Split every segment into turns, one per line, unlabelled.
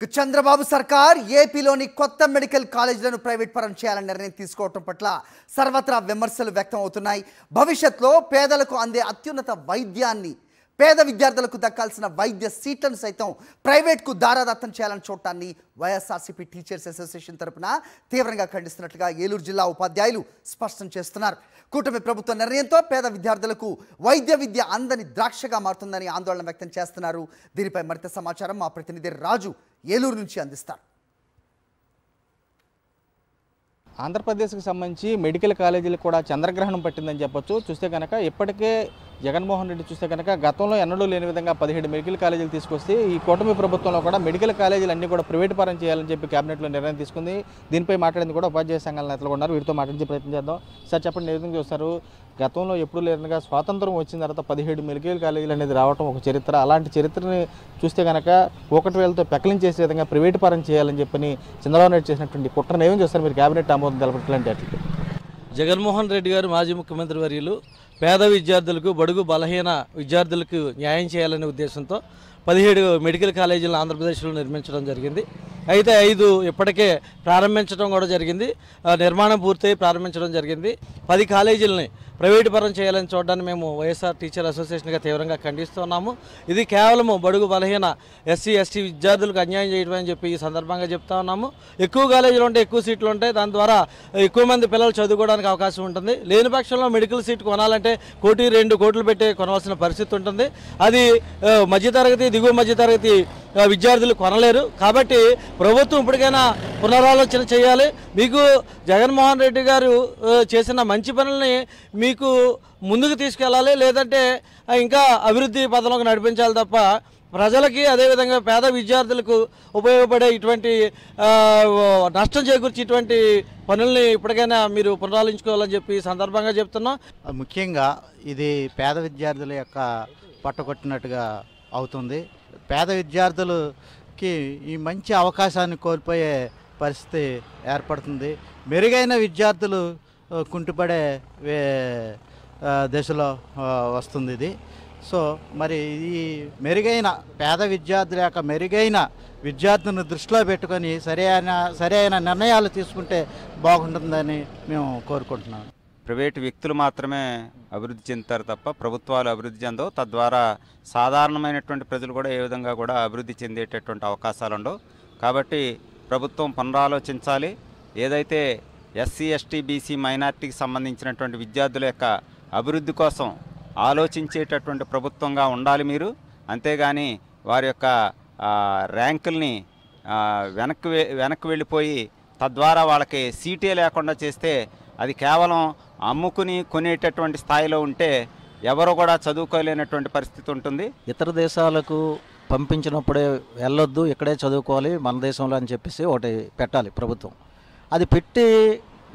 చంద్రబాబు సర్కార్ ఏపీలోని కొత్త మెడికల్ కాలేజీలను ప్రైవేట్ పరం చేయాలని నిర్ణయం తీసుకోవడం పట్ల సర్వత్రా విమర్శలు వ్యక్తం అవుతున్నాయి. భవిష్యత్తులో పేదలకు అందే అత్యున్నత వైద్యాన్ని, పేద విద్యార్థులకు దక్కాల్సిన వైద్య సీట్లను సైతం ప్రైవేట్కు దారాదత్తం చేయాలని చూడటాన్ని వైఎస్ఆర్సీపీ టీచర్స్ అసోసియేషన్ తరపున తీవ్రంగా ఖండిస్తున్నట్లుగా ఏలూరు జిల్లా ఉపాధ్యాయులు స్పష్టం చేస్తున్నారు. కూటమి ప్రభుత్వ నిర్ణయంతో పేద విద్యార్థులకు వైద్య విద్య అందని ద్రాక్షగా మారుతుందని ఆందోళన వ్యక్తం చేస్తున్నారు. దీనిపై మరింత సమాచారం మా ప్రతినిధి రాజు ఏలూరు నుంచి అందిస్తారు.
ఆంధ్రప్రదేశ్కి సంబంధించి మెడికల్ కాలేజీలకు కూడా చంద్రగ్రహణం పట్టిందని చెప్పొచ్చు. చూస్తే కనుక ఇప్పటికే జగన్మోహన్ రెడ్డి చూస్తే కనుక గతంలో ఎన్నడూ లేని విధంగా 17 మెడికల్ కాలేజీలు తీసుకొస్తే ఈ కూటమి ప్రభుత్వంలో కూడా మెడికల్ కాలేజీలు అన్నీ కూడా ప్రైవేట్ పరం చేయాలని చెప్పి కేబినెట్లో నిర్ణయం తీసుకుంది. దీనిపై మాట్లాడేందుకు కూడా ఉపాధ్యాయ సంఘాల నేతలు ఉన్నారు. వీరితో మాట్లాడే ప్రయత్నం చేద్దాం. సార్ చెప్పండి, ఏ విధంగా చూస్తారు? గతంలో ఎప్పుడు లేనిగా స్వాతంత్రం వచ్చిన తర్వాత 17 మెడికల్ కాలేజీలు అనేది రావడం ఒక చరిత్ర. అలాంటి చరిత్రని చూస్తే కనుక ఒకటి వేలతో పెకలించేసే విధంగా ప్రైవేట్ పరం చేయాలని చెప్పని చంద్రబాబు నాయుడు చేసినటువంటి కుట్రను ఏమేం చేస్తారు మీరు కేబినెట్ ఆమోదం తెలపట్లంటే? అట్లా
జగన్మోహన్ రెడ్డి గారు మాజీ ముఖ్యమంత్రి వర్యులు పేద విద్యార్థులకు, బడుగు బలహీన విద్యార్థులకు న్యాయం చేయాలనే ఉద్దేశంతో 17 మెడికల్ కాలేజీలను ఆంధ్రప్రదేశ్లో నిర్మించడం జరిగింది. అయితే 5 ఇప్పటికే ప్రారంభించడం కూడా జరిగింది. నిర్మాణం పూర్తయి ప్రారంభించడం జరిగింది. 10 కాలేజీలని ప్రైవేటు పరం చేయాలని చూడడాన్ని మేము వైఎస్ఆర్ టీచర్ అసోసియేషన్గా తీవ్రంగా ఖండిస్తున్నాము. ఇది కేవలము బడుగు బలహీన ఎస్సీ ఎస్టీ విద్యార్థులకు అన్యాయం చేయడం అని చెప్పి ఈ సందర్భంగా చెప్తా ఉన్నాము. ఎక్కువ కాలేజీలు ఉంటాయి, ఎక్కువ సీట్లు ఉంటాయి, దాని ద్వారా ఎక్కువ మంది పిల్లలు చదువుకోవడానికి అవకాశం ఉంటుంది. లేని పక్షంలో మెడికల్ సీట్ కొనాలంటే 1 కోటి 2 కోట్లు పెట్టి కొనవలసిన పరిస్థితి ఉంటుంది. అది మధ్యతరగతి, దిగువ మధ్యతరగతి విద్యార్థులు కొనలేరు. కాబట్టి ప్రభుత్వం ఇప్పటికైనా పునరాలోచన చేయాలి. మీకు జగన్మోహన్ రెడ్డి గారు చేసిన మంచి పనుల్ని మీకు ముందుకు తీసుకెళ్ళాలి, లేదంటే ఇంకా అభివృద్ధి పథంలోకి నడిపించాలి తప్ప ప్రజలకి అదేవిధంగా పేద విద్యార్థులకు ఉపయోగపడే ఇటువంటి నష్టం చేకూర్చి ఇటువంటి పనుల్ని ఇప్పటికైనా మీరు పునరాలోచించుకోవాలని చెప్పి సందర్భంగా చెప్తున్నాం.
ముఖ్యంగా ఇది పేద విద్యార్థుల యొక్క పట్టకొట్టినట్టుగా అవుతుంది. పేద విద్యార్థులకి ఈ మంచి అవకాశాన్ని కోల్పోయే పరిస్థితి ఏర్పడుతుంది. మెరుగైన విద్యార్థులు కుంటుపడే దశలో వస్తుంది ఇది. సో మరి ఈ మెరుగైన పేద విద్యార్థుల యొక్క మెరుగైన విద్యార్థులను దృష్టిలో పెట్టుకొని సరైన నిర్ణయాలు తీసుకుంటే బాగుంటుందని మేము కోరుకుంటున్నాం.
ప్రైవేటు వ్యక్తులు మాత్రమే అభివృద్ధి చెందుతారు తప్ప ప్రభుత్వాలు అభివృద్ధి చెందవు. తద్వారా సాధారణమైనటువంటి ప్రజలు కూడా ఏ విధంగా కూడా అభివృద్ధి చెందేటటువంటి అవకాశాలు ఉండవు. కాబట్టి ప్రభుత్వం పునరాలోచించాలి. ఏదైతే ఎస్సీ ఎస్టీ బీసీ మైనార్టీకి సంబంధించినటువంటి విద్యార్థుల యొక్క అభివృద్ధి కోసం ఆలోచించేటటువంటి ప్రభుత్వంగా ఉండాలి మీరు. అంతేగాని వారి యొక్క ర్యాంకుల్ని వెనక్కి వెళ్ళిపోయి తద్వారా వాళ్ళకి సీటే లేకుండా చేస్తే అది కేవలం అమ్ముకుని కొనేటటువంటి స్థాయిలో ఉంటే ఎవరు కూడా చదువుకోలేనటువంటి పరిస్థితి ఉంటుంది.
ఇతర దేశాలకు పంపించినప్పుడే వెళ్ళొద్దు, ఇక్కడే చదువుకోవాలి మన దేశంలో అని చెప్పేసి ఒకటి పెట్టాలి ప్రభుత్వం. అది పెట్టి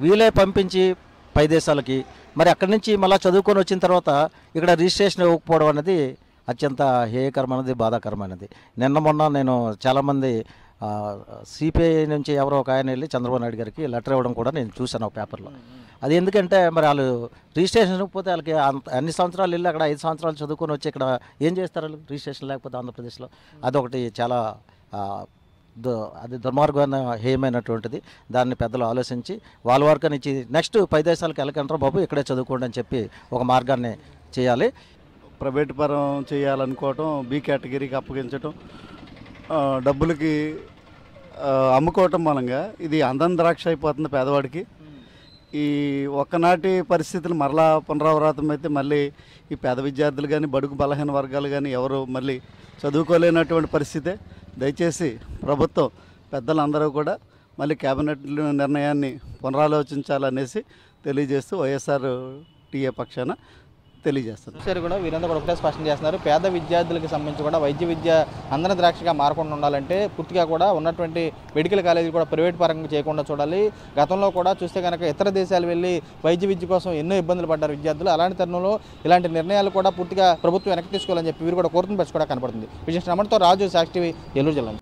వీలే పంపించి పై దేశాలకి, మరి అక్కడి నుంచి మళ్ళీ చదువుకొని వచ్చిన తర్వాత ఇక్కడ రిజిస్ట్రేషన్ ఇవ్వకపోవడం అనేది అత్యంత హేయకరమైనది, బాధాకరమైనది. నిన్న మొన్న నేను చాలామంది సిపిఐ నుంచి ఎవరో ఒక ఆయన వెళ్ళి చంద్రబాబు నాయుడు గారికి లెటర్ ఇవ్వడం కూడా నేను చూశాను ఒక పేపర్లో. అది ఎందుకంటే మరి వాళ్ళు రిజిస్ట్రేషన్ ఇవ్వకపోతే వాళ్ళకి అన్ని సంవత్సరాలు వెళ్ళి అక్కడ 5 సంవత్సరాలు చదువుకొని వచ్చి ఇక్కడ ఏం చేస్తారు వాళ్ళు రిజిస్ట్రేషన్ లేకపోతే ఆంధ్రప్రదేశ్లో? అదొకటి చాలా అది దుర్మార్గమైన హేయమైనటువంటిది. దాన్ని పెద్దలు ఆలోచించి వాళ్ళ వరకు ఇచ్చి నెక్స్ట్ 10 దేశాలకు వెళ్ళకంటారు బాబు, ఇక్కడే చదువుకోండి అని చెప్పి ఒక మార్గాన్ని చేయాలి.
ప్రైవేట్ పరం చేయాలనుకోవటం, బి కేటగిరీకి అప్పగించడం, డబ్బులకి అమ్ముకోవటం మూలంగా ఇది అందని ద్రాక్ష అయిపోతుంది పేదవాడికి. ఈ ఒక్కనాటి పరిస్థితులు మరలా పునరావృతం అయితే మళ్ళీ ఈ పేద విద్యార్థులు కానీ, బడుగు బలహీన వర్గాలు కానీ ఎవరు మళ్ళీ చదువుకోలేనటువంటి పరిస్థితే. దయచేసి ప్రభుత్వం పెద్దలందరూ కూడా మళ్ళీ కేబినెట్ నిర్ణయాన్ని పునరాలోచించాలనేసి తెలియజేస్తూ వైఎస్ఆర్ టీఏ పక్షాన తెలియజేస్తారు.
సరే కూడా వీరంతా కూడా ఒకటే స్పష్టం చేస్తున్నారు. పేద విద్యార్థులకు సంబంధించి కూడా వైద్య విద్య అందన ద్రాక్షగా మారకుండా ఉండాలంటే పూర్తిగా కూడా ఉన్నటువంటి మెడికల్ కాలేజీలు కూడా ప్రైవేట్ పరంగా చేయకుండా చూడాలి. గతంలో కూడా చూస్తే కనుక ఇతర దేశాలు వెళ్ళి వైద్య విద్య కోసం ఎన్నో ఇబ్బందులు పడ్డారు విద్యార్థులు. అలాంటి తరుణంలో ఇలాంటి నిర్ణయాలు కూడా పూర్తిగా ప్రభుత్వం వెనక్కి తీసుకోవాలని చెప్పి వీరు కూడా కోరుతున్న పరిస్థితి కూడా కనపడుతుంది. విజయ్ రమణతో రాజు, సాక్షి టీవీ, ఏలూరు జిల్లా.